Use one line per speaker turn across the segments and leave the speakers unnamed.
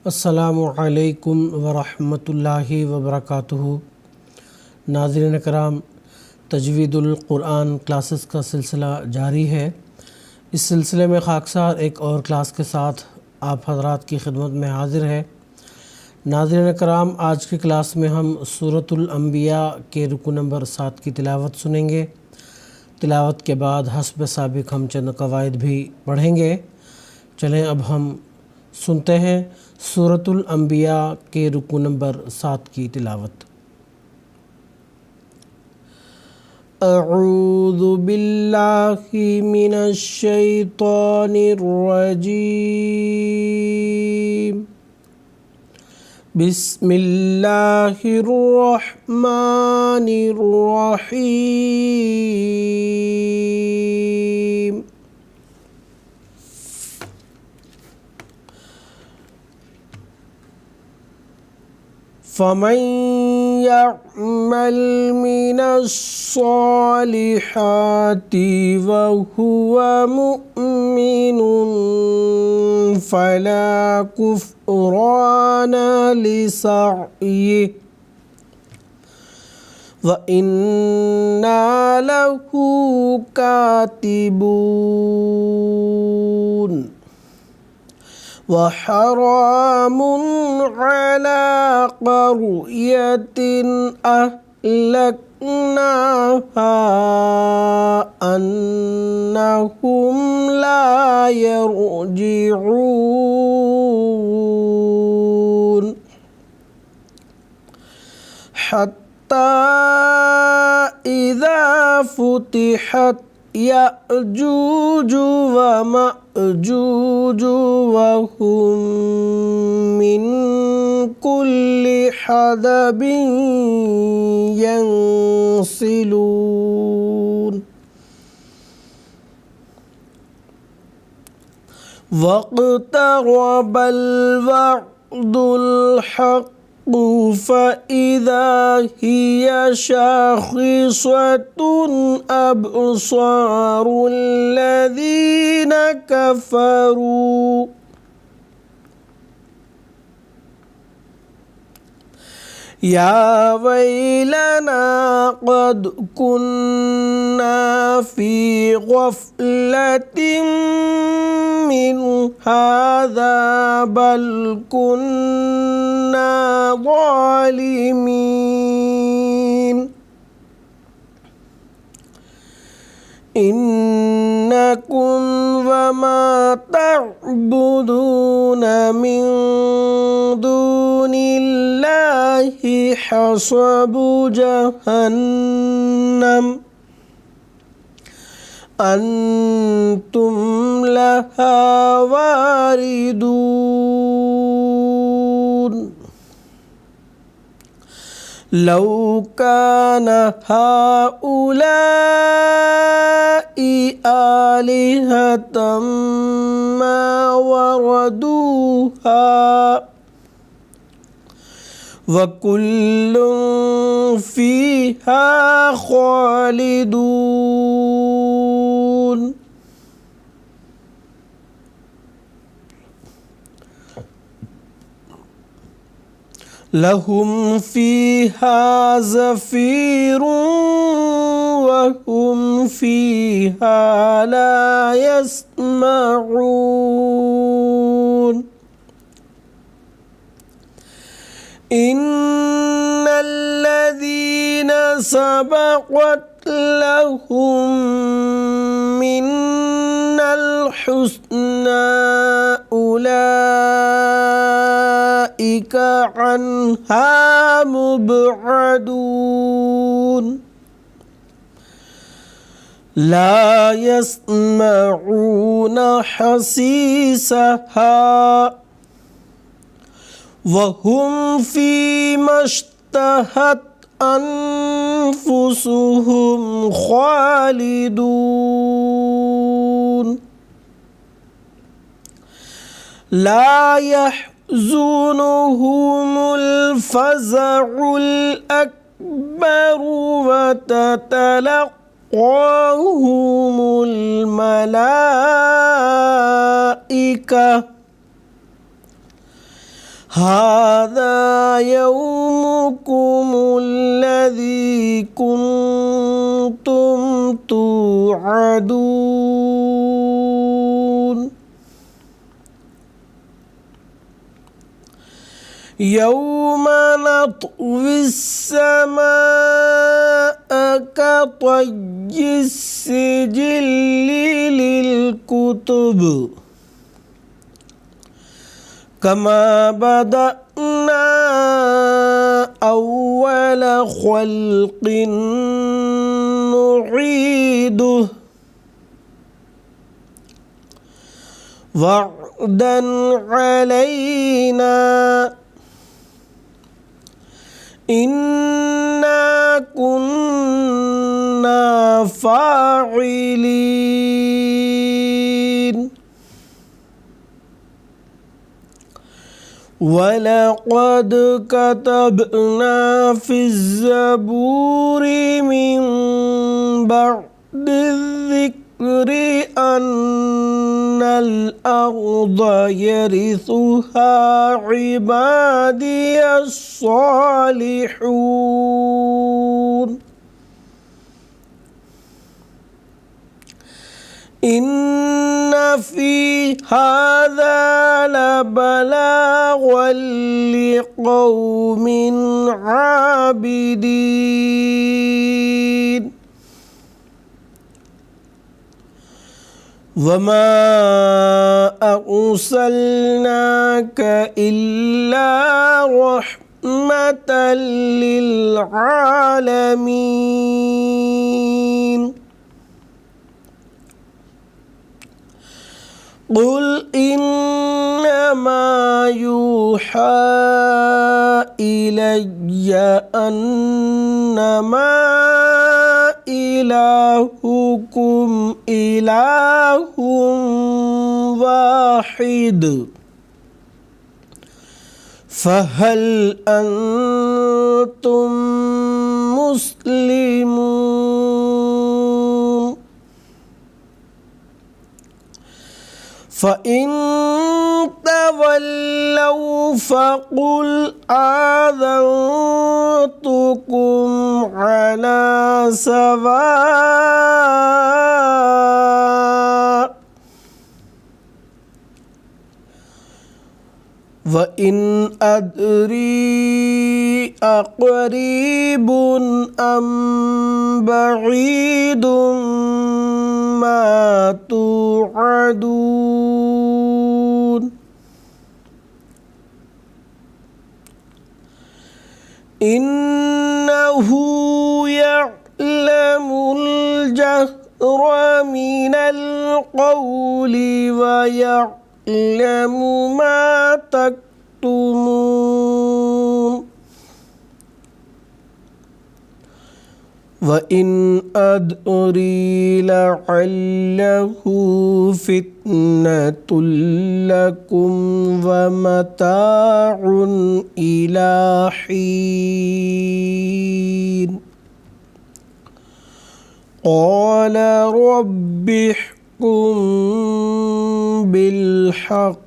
السلام علیکم ورحمۃ اللہ وبرکاتہ۔ ناظرین کرام، تجوید القرآن کلاسز کا سلسلہ جاری ہے۔ اس سلسلے میں خاکسار ایک اور کلاس کے ساتھ آپ حضرات کی خدمت میں حاضر ہے۔ ناظرین کرام، آج کی کلاس میں ہم سورۃ الانبیاء کے رکوع نمبر 7 کی تلاوت سنیں گے۔ تلاوت کے بعد حسب سابق ہم چند قواعد بھی پڑھیں گے۔ چلیں اب ہم سنتے ہیں سورۃ الانبیاء کے رکوع نمبر 7 کی تلاوت۔ اعوذ باللہ من الشیطان الرجیم، بسم اللہ الرحمن الرحیم۔ فمن يعمل من الصالحات وهو مؤمن فلا كفران لسعيه وإنا له كاتبون، وحرام على قرية أهلكناها أنهم لا يرجعون، حتى إذا فتحت يأجوج ومأجوج وهم من كل حدب ينسلون، واقترب الوعد الحق فإذا هي شاخصة أبصار الذين كفروا يا ويلنا قد كنا في غفلة من هذا بل كنا ظالمين، إنكم وما تعبدون من دون الله حصب جهنم أنتم لها واردون، لو كان هؤلاء آلهة ما وردوها وكل فيها خالدون، لهم فيها زفير وهم فيها لا يسمعون، إن الذين سبقت لهم منا الحسنى أولئك عنها مبعدون، لا يسمعون حسيسها وهم فيما اشتهت أنفسهم خالدون، لا يحزنهم الفزع الأكبر وتتلقاهم الملائكة هذا يومكم الذي كنتم توعدون يوم نطوي السماء كطي السجل للكتب كما بدأنا أول خلق نعيده وعدا علينا إنا كنا فاعلين ولقد كتبنا في الزبور من بعد الذكر أن الأرض يرثها عبادي الصالحون إن في هذا لبلاغا لقوم عابدين وما أرسلناك إلا رحمة للعالمين قل إنما يوحى إلي أنما إلهكم إله واحد فهل أنتم مسلمون فإن تولوا فقل آذنتكم على سواء وإن أدري أقريب أم بعيد ما توعدون إنه يعلم الجهر من القول ويعلم ما تكتمون وإن أدري لعله فتنة لكم ومتاع إلى حين قال رب احكم بالحق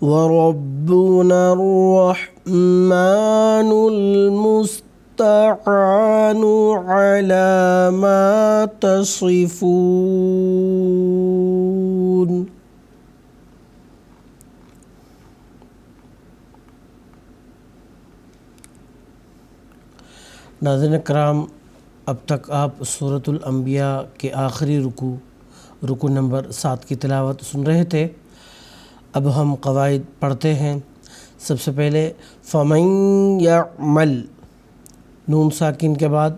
وربنا الرحمن المستعان على ما تصفون ناظرین کرام، اب تک آپ سورۃ الانبیاء کے آخری رکوع نمبر 7 کی تلاوت سن رہے تھے۔ اب ہم قواعد پڑھتے ہیں۔ سب سے پہلے فَمَن يَعْمَلْ، نون ساکن کے بعد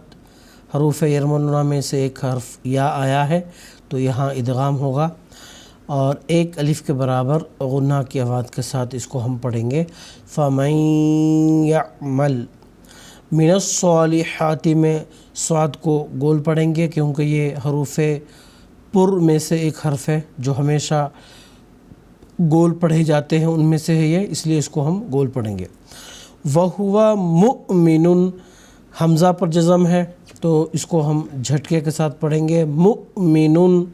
حروف یرملون میں سے ایک حرف یا آیا ہے تو یہاں ادغام ہوگا، اور ایک الف کے برابر غنہ کی آواز کے ساتھ اس کو ہم پڑھیں گے فَمَن يَعْمَلْ۔ من الصالحات میں صاد کو گول پڑھیں گے کیونکہ یہ حروف پر میں سے ایک حرف ہے جو ہمیشہ گول پڑھے جاتے ہیں، ان میں سے ہے یہ، اس لیے اس کو ہم گول پڑھیں گے۔ وَهُوَ مُؤْمِنٌ، حمزہ پر جزم ہے تو اس کو ہم جھٹکے کے ساتھ پڑھیں گے مؤمن۔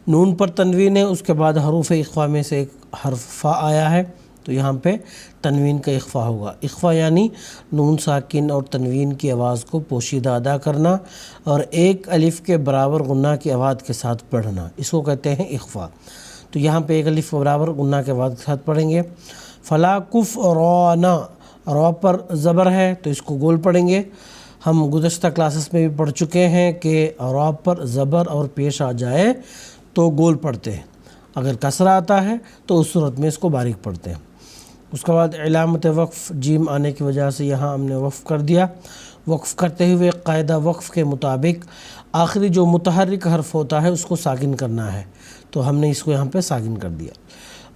نون پر تنوین ہے، اس کے بعد حروف اخفا میں سے ایک حرف فا آیا ہے، تو یہاں پہ تنوین کا اخفا ہوگا۔ اخفا یعنی نون ساکن اور تنوین کی آواز کو پوشیدہ ادا کرنا اور ایک الف کے برابر غنہ کی آواز کے ساتھ پڑھنا، اس کو کہتے ہیں اخفا۔ تو یہاں پہ ایک الف کے برابر غنہ کی آواز کے ساتھ پڑھیں گے۔ فلا کف رانا، را پر زبر ہے تو اس کو گول پڑھیں گے۔ ہم گزشتہ کلاسز میں بھی پڑھ چکے ہیں کہ را پر زبر اور پیش آ جائے تو گول پڑھتے ہیں، اگر کسرہ آتا ہے تو اس صورت میں اس کو باریک پڑھتے ہیں۔ اس کے بعد علامت وقف جیم آنے کی وجہ سے یہاں ہم نے وقف کر دیا۔ وقف کرتے ہوئے قاعدہ وقف کے مطابق آخری جو متحرک حرف ہوتا ہے اس کو ساکن کرنا ہے، تو ہم نے اس کو یہاں پہ ساکن کر دیا۔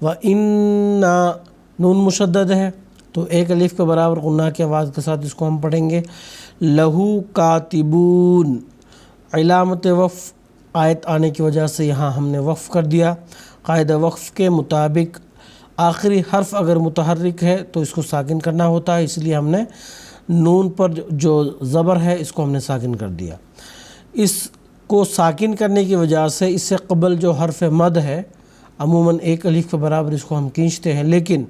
وَإِنَّا نون مشدد ہے تو ایک الف کے برابر غنہ کی آواز کے ساتھ اس کو ہم پڑھیں گے۔ لہو کاتبون، علامت وقف آیت آنے کی وجہ سے یہاں ہم نے وقف کر دیا۔ قاعدہ وقف کے مطابق آخری حرف اگر متحرک ہے تو اس کو ساکن کرنا ہوتا ہے، اس لیے ہم نے نون پر جو زبر ہے اس کو ہم نے ساکن کر دیا۔ اس کو ساکن کرنے کی وجہ سے اس سے قبل جو حرف مد ہے عموماً ایک الف کے برابر اس کو ہم کھینچتے ہیں، لیکن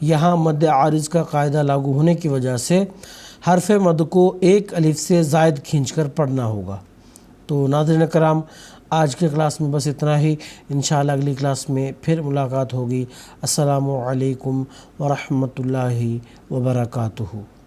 یہاں مد عارض کا قاعدہ لاگو ہونے کی وجہ سے حرف مد کو ایک الف سے زائد کھینچ کر پڑھنا ہوگا۔ تو ناظرین کرام، آج کے کلاس میں بس اتنا ہی، انشاءاللہ اگلی کلاس میں پھر ملاقات ہوگی۔ السلام علیکم ورحمۃ اللہ وبرکاتہ۔